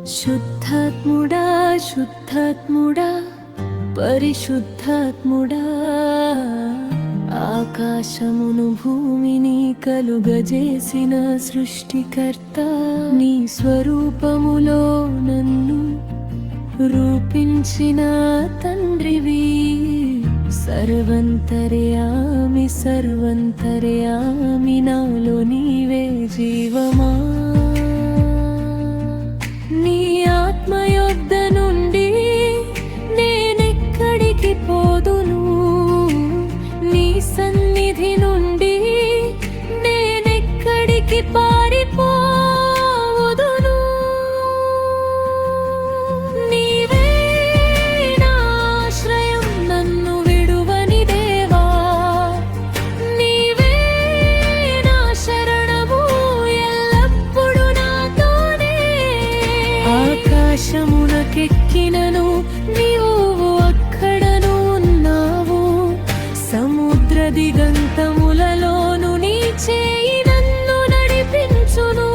శుద్ధాత్ముడా శుద్ధాత్ముడా పరిశుద్ధాత్ముడా ఆకాశమును భూమిని కలుగజేసిన సృష్టికర్త నీ స్వరూపములో నన్ను రూపించిన తండ్రివి సర్వంతర్యామి సర్వంతర్యామి నాలో నీవే జీవమా నీ ఆత్మయొద్ద నుండి నేనెక్కడికి పోదును నీ సన్నిధి నుండి నేనెక్కడికి పారిపోదును నీవే నా ఆశ్రయం నన్ను విడువని దేవా నీవే నా శరణము ఎల్లప్పుడూ నాతోనే ఆకాశమునకెక్కినను నీవు అక్కడను ఉన్నావు సముద్ర దిగంతములలోను నీ చేయి నన్ను నడిపించును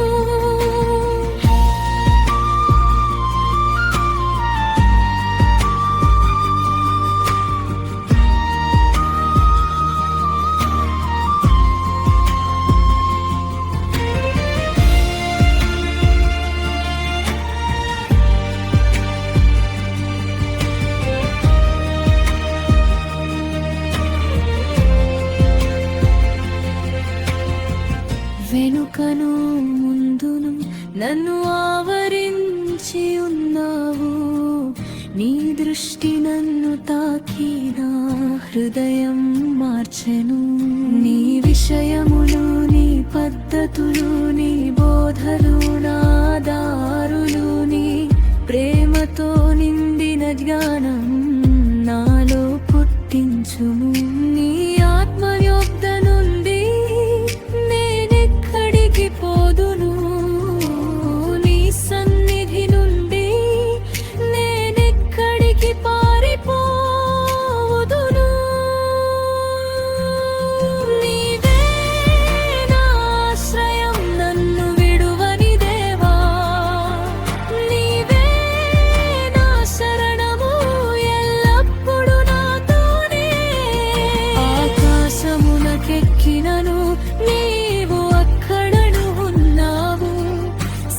వెనుకను ముందును నన్ను ఆవరించి ఉన్నావు నీ దృష్టి నన్ను తాకి నా హృదయం మార్చెను నీ విషయములు నీ పద్ధతులు నీ బోధలు నా దారులు నీ ప్రేమతో నిండిన జ్ఞానం నాలో పుట్టించుము నీ ఆత్మయొద్ద నుండి నేనెక్కడికి పోదును నీ సన్నిధి నుండి నేనెక్కడికి పారిపోదును నీవే నా ఆశ్రయం నన్ను విడువని దేవా నీవే నా శరణము ఎల్లప్పుడూ నాతోనే ఆకాశమునకెక్కినను నీవు అక్కడను ఉన్నావు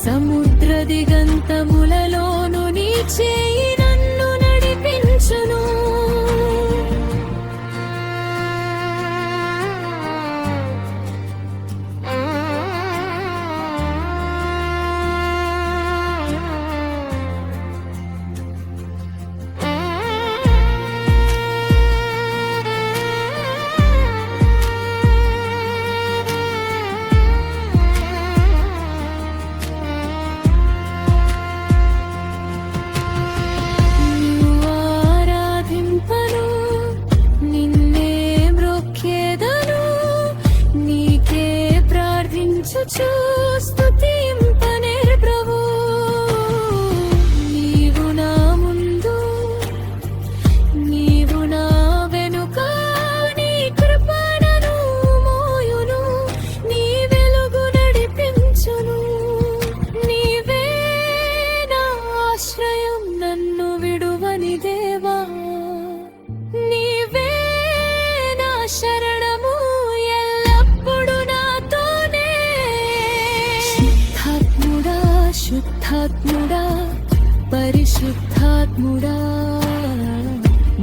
సముద్ర దిగంతములలోను నీ చేయి నన్ను నడిపించును ఆరాధింపను నిన్నే మ్రొక్కెదను నీకే ప్రార్థించుచు స్తుతింపనే ప్రభు నీవు నా ముందు నీవు నా వెనుక నీ కృప నన్ను మోయును నీ వెలుగు నడిపించును నీవే నా ఆశ్రయం నన్ను విడువని దేవా నీవే నా శరణము ఎల్లప్పుడూ నాతోనే శుద్ధాత్ముడా శుద్ధాత్ముడా పరిశుద్ధాత్ముడా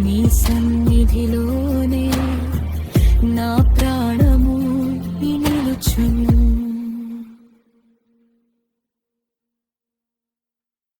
నీ సన్నిధిలోనే